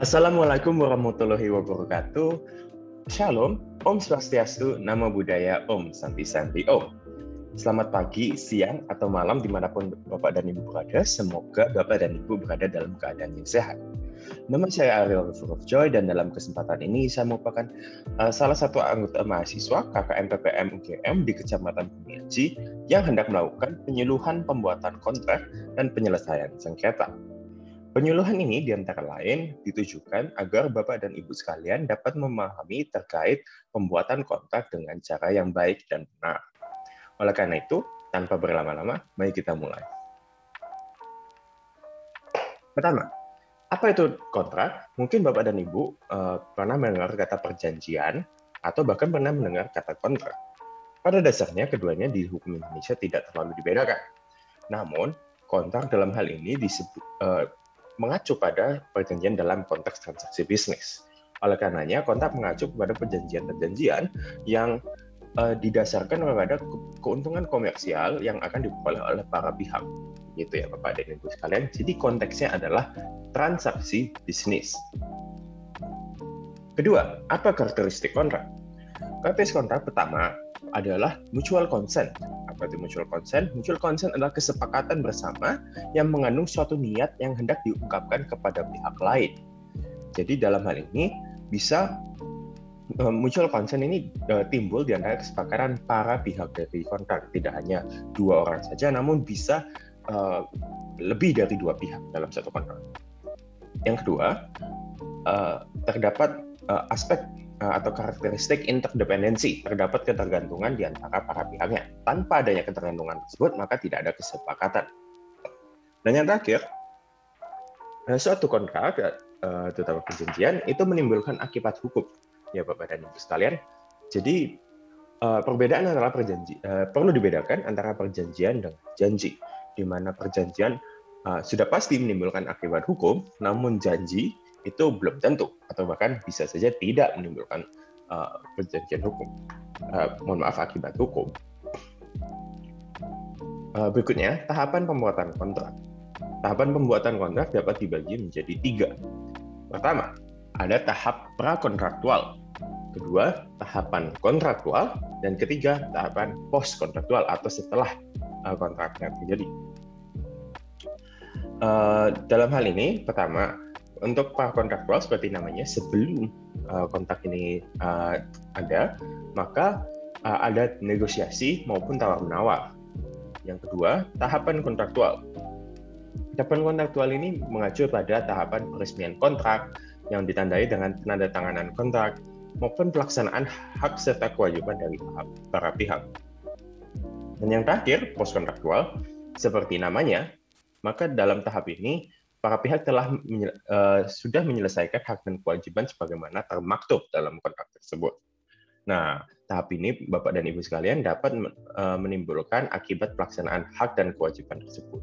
Assalamualaikum warahmatullahi wabarakatuh. Shalom, Om Swastiastu, Namo Buddhaya, Om Santi Santi Om. Selamat pagi, siang, atau malam dimanapun Bapak dan Ibu berada. Semoga Bapak dan Ibu berada dalam keadaan yang sehat. Nama saya Ariel Full of Joy dan dalam kesempatan ini saya merupakan salah satu anggota mahasiswa KKN PPM UGM di Kecamatan Bumiaji yang hendak melakukan penyuluhan pembuatan kontrak dan penyelesaian sengketa. Penyuluhan ini diantara lain ditujukan agar Bapak dan Ibu sekalian dapat memahami terkait pembuatan kontrak dengan cara yang baik dan benar. Oleh karena itu, tanpa berlama-lama, mari kita mulai. Pertama, apa itu kontrak? Mungkin Bapak dan Ibu pernah mendengar kata perjanjian atau bahkan pernah mendengar kata kontrak. Pada dasarnya, keduanya di hukum Indonesia tidak terlalu dibedakan. Namun, kontrak dalam hal ini mengacu pada perjanjian dalam konteks transaksi bisnis. Oleh karenanya, kontrak mengacu kepada perjanjian-perjanjian yang didasarkan kepada keuntungan komersial yang akan diperoleh oleh para pihak. Gitu ya Bapak dan Ibu sekalian. Jadi konteksnya adalah transaksi bisnis. Kedua, apa karakteristik kontrak? Karakteristik kontrak pertama adalah mutual consent. Apa itu mutual consent? Mutual consent adalah kesepakatan bersama yang mengandung suatu niat yang hendak diungkapkan kepada pihak lain. Jadi dalam hal ini bisa mutual consent ini timbul di antara kesepakatan para pihak dari kontrak. Tidak hanya dua orang saja, namun bisa lebih dari dua pihak dalam satu kontrak. Yang kedua, terdapat aspek atau karakteristik interdependensi, terdapat ketergantungan di antara para pihaknya. Tanpa adanya ketergantungan tersebut, maka tidak ada kesepakatan. Dan yang terakhir, suatu kontrak, terutama perjanjian, itu menimbulkan akibat hukum. Ya Bapak dan Ibu sekalian. Jadi, perbedaan antara perlu dibedakan antara perjanjian dengan janji, di mana perjanjian sudah pasti menimbulkan akibat hukum, namun janji itu belum tentu, atau bahkan bisa saja tidak menimbulkan perjanjian hukum. Akibat hukum. Berikutnya, tahapan pembuatan kontrak. Tahapan pembuatan kontrak dapat dibagi menjadi 3. Pertama, ada tahap prakontraktual. Kedua, tahapan kontraktual. Dan ketiga, tahapan post-kontraktual atau setelah kontraknya terjadi. Dalam hal ini, pertama, untuk prakontraktual seperti namanya, sebelum kontrak ini ada, maka ada negosiasi maupun tawar-menawar. Yang kedua, tahapan kontraktual. Tahapan kontraktual ini mengacu pada tahapan peresmian kontrak yang ditandai dengan penandatanganan kontrak maupun pelaksanaan hak serta kewajiban dari para pihak. Dan yang terakhir, post-kontraktual, seperti namanya, maka dalam tahap ini para pihak sudah menyelesaikan hak dan kewajiban sebagaimana termaktub dalam kontrak tersebut. Nah, tahap ini Bapak dan Ibu sekalian dapat menimbulkan akibat pelaksanaan hak dan kewajiban tersebut.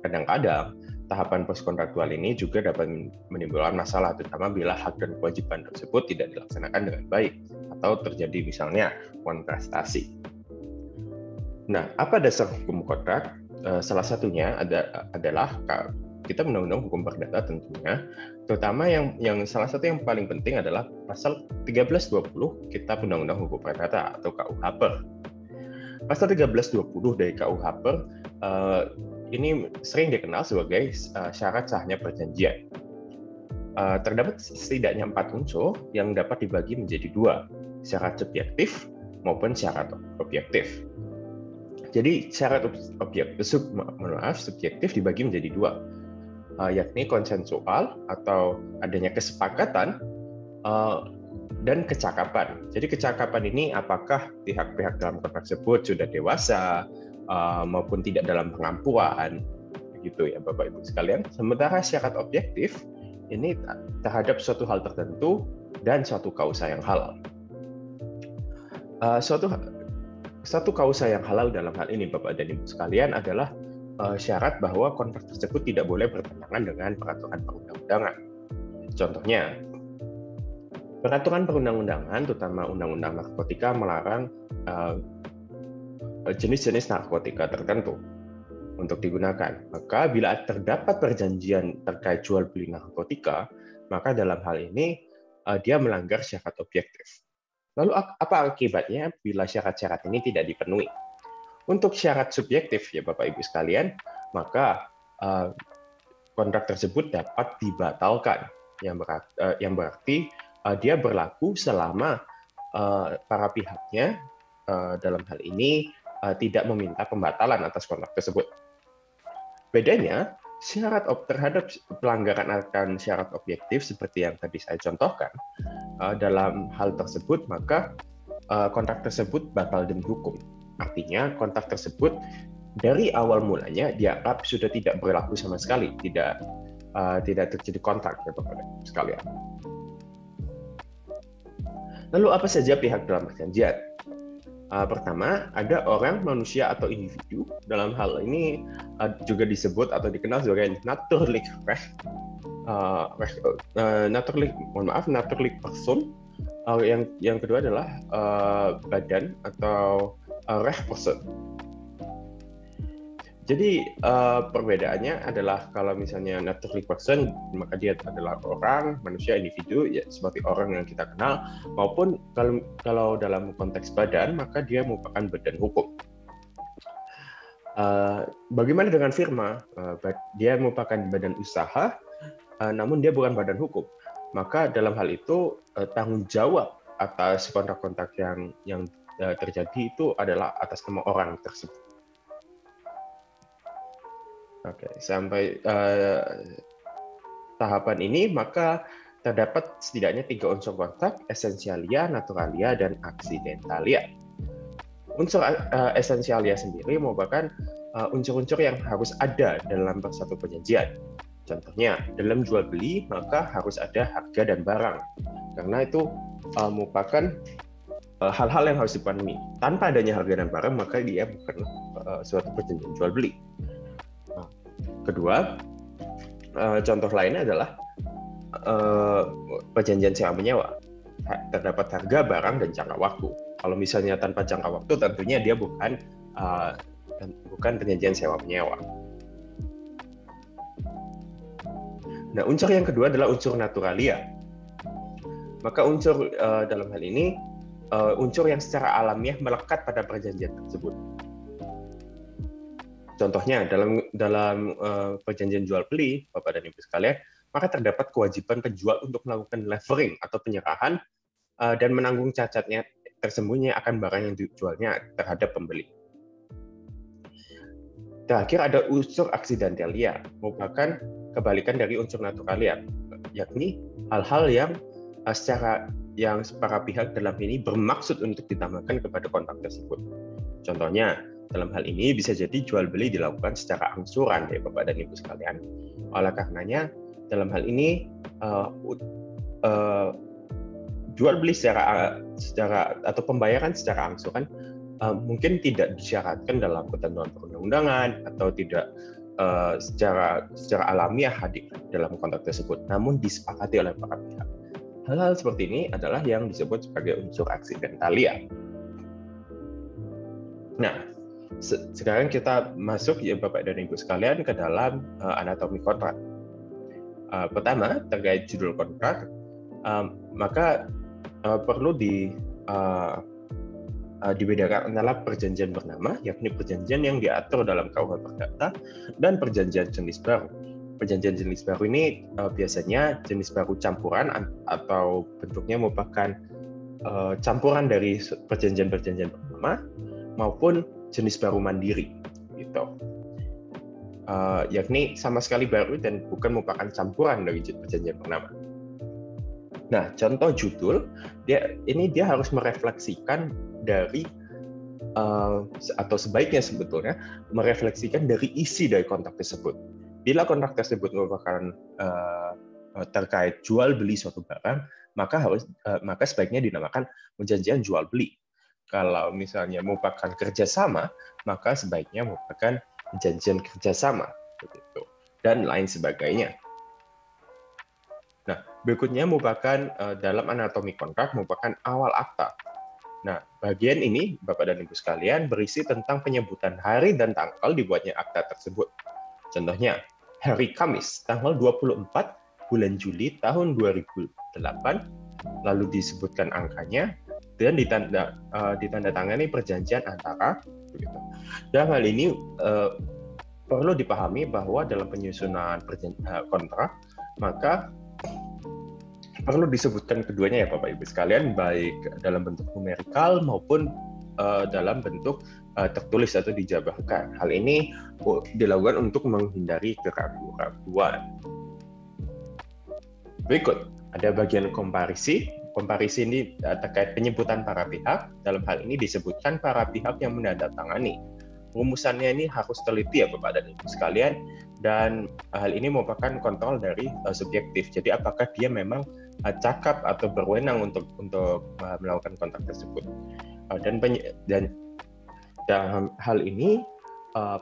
Kadang-kadang tahapan post-kontraktual ini juga dapat menimbulkan masalah, terutama bila hak dan kewajiban tersebut tidak dilaksanakan dengan baik atau terjadi misalnya kontestasi. Nah, apa dasar hukum kontrak? Salah satunya adalah kita Undang-Undang Hukum Perdata tentunya, terutama yang salah satu yang paling penting adalah pasal 1320 Kitab Undang-Undang Hukum Perdata atau KUHP. Pasal 1320 dari KUHP ini sering dikenal sebagai syarat sahnya perjanjian. Terdapat setidaknya 4 unsur yang dapat dibagi menjadi 2, syarat subjektif maupun syarat objektif. Jadi syarat subjektif dibagi menjadi 2, yakni konsensual atau adanya kesepakatan dan kecakapan. Jadi kecakapan ini apakah pihak-pihak dalam kontrak tersebut sudah dewasa maupun tidak dalam pengampuan, begitu ya Bapak Ibu sekalian. Sementara syarat objektif ini terhadap suatu hal tertentu dan suatu kausa yang halal. Suatu kausa yang halal dalam hal ini Bapak dan Ibu sekalian adalah syarat bahwa kontrak tersebut tidak boleh bertentangan dengan peraturan perundang-undangan. Contohnya, peraturan perundang-undangan, terutama Undang-Undang Narkotika, melarang jenis-jenis narkotika tertentu untuk digunakan. Maka bila terdapat perjanjian terkait jual beli narkotika, maka dalam hal ini dia melanggar syarat objektif. Lalu apa akibatnya bila syarat-syarat ini tidak dipenuhi? Untuk syarat subjektif ya Bapak Ibu sekalian, maka kontrak tersebut dapat dibatalkan, yang berarti dia berlaku selama para pihaknya dalam hal ini tidak meminta pembatalan atas kontrak tersebut. Bedanya, syarat terhadap pelanggaran akan syarat objektif seperti yang tadi saya contohkan, dalam hal tersebut maka kontrak tersebut batal demi hukum. Artinya kontrak tersebut dari awal mulanya dianggap sudah tidak berlaku sama sekali, tidak terjadi kontrak ya Bapak Ibu sekalian. Lalu apa saja pihak dalam perjanjian? Pertama, ada orang, manusia, atau individu. Dalam hal ini juga disebut atau dikenal sebagai naturlig person. Yang kedua adalah badan atau person. Jadi perbedaannya adalah kalau misalnya naturally person, maka dia adalah orang, manusia, individu, ya seperti orang yang kita kenal, maupun kalau dalam konteks badan, maka dia merupakan badan hukum. Bagaimana dengan firma? Dia merupakan badan usaha, namun dia bukan badan hukum. Maka dalam hal itu tanggung jawab atas kontrak-kontrak yang terjadi itu adalah atas nama orang tersebut. Oke, sampai tahapan ini maka terdapat setidaknya 3 unsur kontrak: essentialia, naturalia, dan accidentalia. Unsur essentialia sendiri merupakan unsur-unsur yang harus ada dalam satu perjanjian. Contohnya, dalam jual beli maka harus ada harga dan barang, karena itu merupakan hal-hal yang harus dipenuhi. Tanpa adanya harga dan barang maka dia bukan suatu perjanjian jual beli. Kedua, contoh lainnya adalah perjanjian sewa menyewa. Terdapat harga, barang, dan jangka waktu. Kalau misalnya tanpa jangka waktu, tentunya dia bukan perjanjian sewa menyewa. Nah, unsur yang kedua adalah unsur naturalia. Maka unsur dalam hal ini unsur yang secara alamiah melekat pada perjanjian tersebut. Contohnya dalam perjanjian jual beli, Bapak dan Ibu sekalian, maka terdapat kewajiban penjual untuk melakukan levering atau penyerahan dan menanggung cacatnya tersembunyi akan barang yang dijualnya terhadap pembeli. Terakhir ada unsur accidentalia, merupakan kebalikan dari unsur naturalia, yakni hal-hal yang para pihak dalam ini bermaksud untuk ditambahkan kepada kontrak tersebut. Contohnya, dalam hal ini bisa jadi jual beli dilakukan secara angsuran ya Bapak dan Ibu sekalian. Oleh karenanya dalam hal ini jual beli secara atau pembayaran secara angsuran mungkin tidak disyaratkan dalam ketentuan perundang-undangan atau tidak secara alamiah hadir dalam kontrak tersebut, namun disepakati oleh para pihak. Hal-hal seperti ini adalah yang disebut sebagai unsur accidentalia. Nah, sekarang kita masuk ya Bapak dan Ibu sekalian ke dalam anatomi kontrak. Pertama, terkait judul kontrak, maka perlu dibedakan antara perjanjian bernama, yakni perjanjian yang diatur dalam KUH Perdata, dan perjanjian jenis baru. Perjanjian jenis baru ini biasanya jenis baru campuran atau bentuknya merupakan campuran dari perjanjian-perjanjian bernama maupun jenis baru mandiri, gitu. Yakni sama sekali baru dan bukan merupakan campuran dari perjanjian bernama. Nah, contoh judul dia harus merefleksikan dari atau sebaiknya sebetulnya merefleksikan dari isi dari kontrak tersebut. Bila kontrak tersebut merupakan terkait jual beli suatu barang, maka sebaiknya dinamakan perjanjian jual beli. Kalau misalnya merupakan kerjasama, maka sebaiknya merupakan perjanjian kerjasama, begitu, dan lain sebagainya. Nah, berikutnya merupakan dalam anatomi kontrak merupakan awal akta. Nah, bagian ini Bapak dan Ibu sekalian berisi tentang penyebutan hari dan tanggal dibuatnya akta tersebut. Contohnya, hari Kamis tanggal 24 bulan Juli tahun 2008, lalu disebutkan angkanya, dan ditandatangani perjanjian antara begitu. Dalam hal ini perlu dipahami bahwa dalam penyusunan kontrak, maka perlu disebutkan keduanya ya Bapak Ibu sekalian, baik dalam bentuk numerikal maupun dalam bentuk tertulis atau dijabarkan. Hal ini dilakukan untuk menghindari keraguan. Berikut ada bagian komparisi. Komparisi ini terkait penyebutan para pihak. Dalam hal ini disebutkan para pihak yang menandatangani. Rumusannya ini harus teliti ya Bapak dan Ibu sekalian, dan hal ini merupakan kontrol dari subjektif. Jadi apakah dia memang cakap atau berwenang untuk melakukan kontrak tersebut. Dan dalam hal ini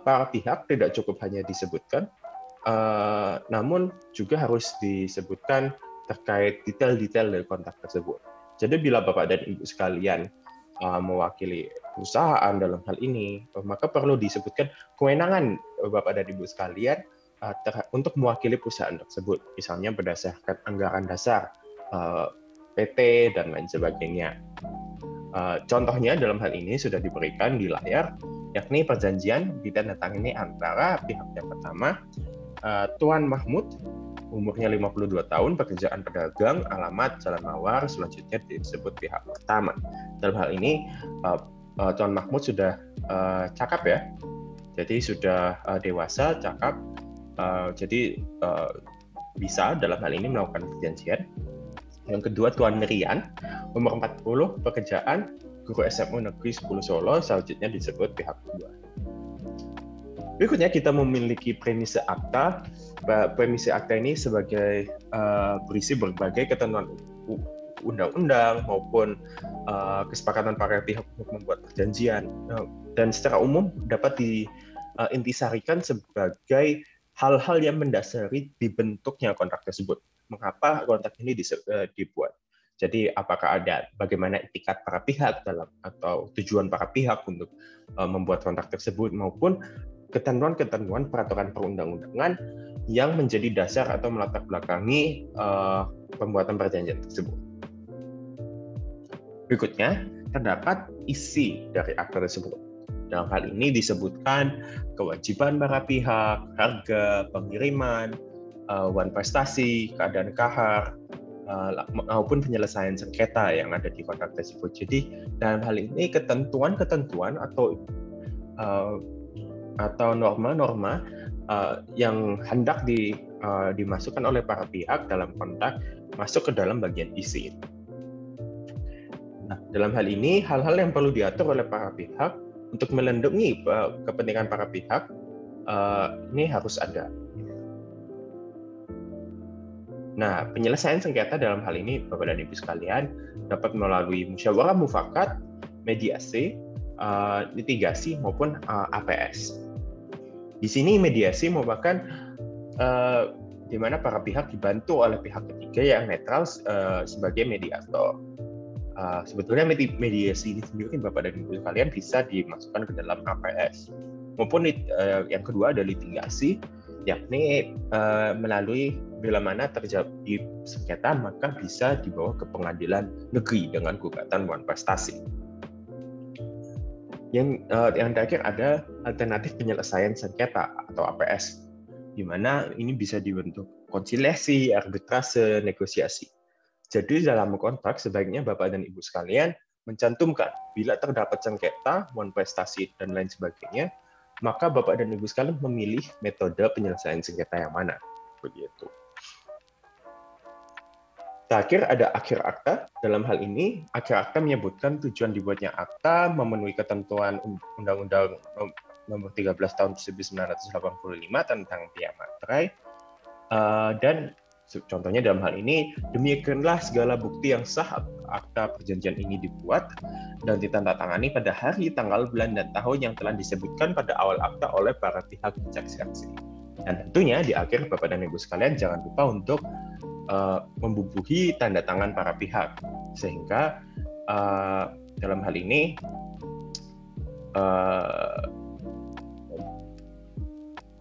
para pihak tidak cukup hanya disebutkan, namun juga harus disebutkan terkait detail-detail dari kontrak tersebut. Jadi bila Bapak dan Ibu sekalian mewakili perusahaan dalam hal ini, maka perlu disebutkan kewenangan Bapak dan Ibu sekalian untuk mewakili perusahaan tersebut, misalnya berdasarkan anggaran dasar, PT, dan lain sebagainya. Contohnya dalam hal ini sudah diberikan di layar, yakni perjanjian ditandatangani antara pihak yang pertama, Tuan Mahmud, umurnya 52 tahun, pekerjaan pedagang, alamat Jalan Mawar, selanjutnya disebut pihak pertama. Dalam hal ini, Tuan Mahmud sudah cakap ya, jadi sudah dewasa, cakap, jadi bisa dalam hal ini melakukan perjanjian. Yang kedua, Tuan Rian, umur 40, pekerjaan, guru SMU Negeri 10 Solo, selanjutnya disebut pihak kedua. Berikutnya kita memiliki premise akta. Premise akta ini sebagai berisi berbagai ketentuan undang-undang maupun kesepakatan para pihak untuk membuat perjanjian, dan secara umum dapat diintisarikan sebagai hal-hal yang mendasari dibentuknya kontrak tersebut. Mengapa kontrak ini dibuat? Jadi apakah ada bagaimana etikat para pihak dalam atau tujuan para pihak untuk membuat kontrak tersebut, maupun ketentuan-ketentuan peraturan perundang-undangan yang menjadi dasar atau melatar belakangi pembuatan perjanjian tersebut. Berikutnya, terdapat isi dari akta tersebut. Dalam hal ini disebutkan kewajiban para pihak, harga, pengiriman, wan prestasi, keadaan kahar, maupun penyelesaian sengketa yang ada di kontrak tersebut. Jadi dalam hal ini ketentuan-ketentuan atau norma-norma yang hendak dimasukkan oleh para pihak dalam kontrak masuk ke dalam bagian isi. Nah, dalam hal ini hal-hal yang perlu diatur oleh para pihak untuk melindungi kepentingan para pihak ini harus ada. Nah, penyelesaian sengketa dalam hal ini, Bapak dan Ibu sekalian, dapat melalui musyawarah mufakat, mediasi, litigasi, maupun APS. Di sini mediasi merupakan di mana para pihak dibantu oleh pihak ketiga yang netral sebagai mediator. Sebetulnya mediasi ini sendiri, Bapak dan Ibu sekalian, bisa dimasukkan ke dalam APS. Maupun yang kedua ada litigasi, yakni melalui bila mana terjadi sengketa maka bisa dibawa ke pengadilan negeri dengan gugatan wan prestasi. Yang terakhir ada alternatif penyelesaian sengketa atau APS, di mana ini bisa dibentuk konsiliasi, arbitrase, negosiasi. Jadi dalam kontrak sebaiknya Bapak dan Ibu sekalian mencantumkan bila terdapat sengketa, wan prestasi, dan lain sebagainya, maka Bapak dan Ibu sekalian memilih metode penyelesaian sengketa yang mana. Begitu. Terakhir ada akhir akta. Dalam hal ini, akhir akta menyebutkan tujuan dibuatnya akta memenuhi ketentuan Undang-Undang Nomor 13 Tahun 1985 tentang pihak materai. Dan contohnya dalam hal ini, demikianlah segala bukti yang sah akta perjanjian ini dibuat dan ditandatangani pada hari, tanggal, bulan, dan tahun yang telah disebutkan pada awal akta oleh para pihak saksi. Dan tentunya di akhir, Bapak dan Ibu sekalian, jangan lupa untuk membubuhi tanda tangan para pihak, sehingga dalam hal ini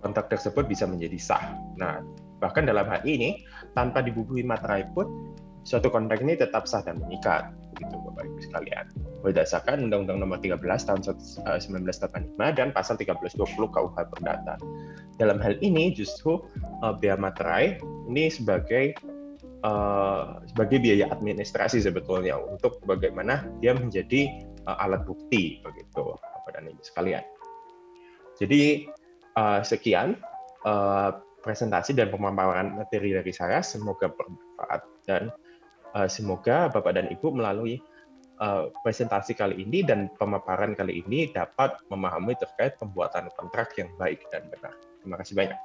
kontrak tersebut bisa menjadi sah. Nah, Bahkan dalam hal ini, tanpa dibubuhi materai pun, suatu kontrak ini tetap sah dan mengikat, begitu Bapak Ibu sekalian. Berdasarkan Undang-Undang Nomor 13 Tahun 1985 dan Pasal 1320 KUH Perdata. Dalam hal ini justru bea materai ini sebagai biaya administrasi sebetulnya untuk bagaimana dia menjadi alat bukti, begitu Bapak dan Ibu sekalian. Jadi sekian presentasi dan pemaparan materi dari saya, semoga bermanfaat dan semoga Bapak dan Ibu melalui presentasi kali ini dan pemaparan kali ini dapat memahami terkait pembuatan kontrak yang baik dan benar. Terima kasih banyak.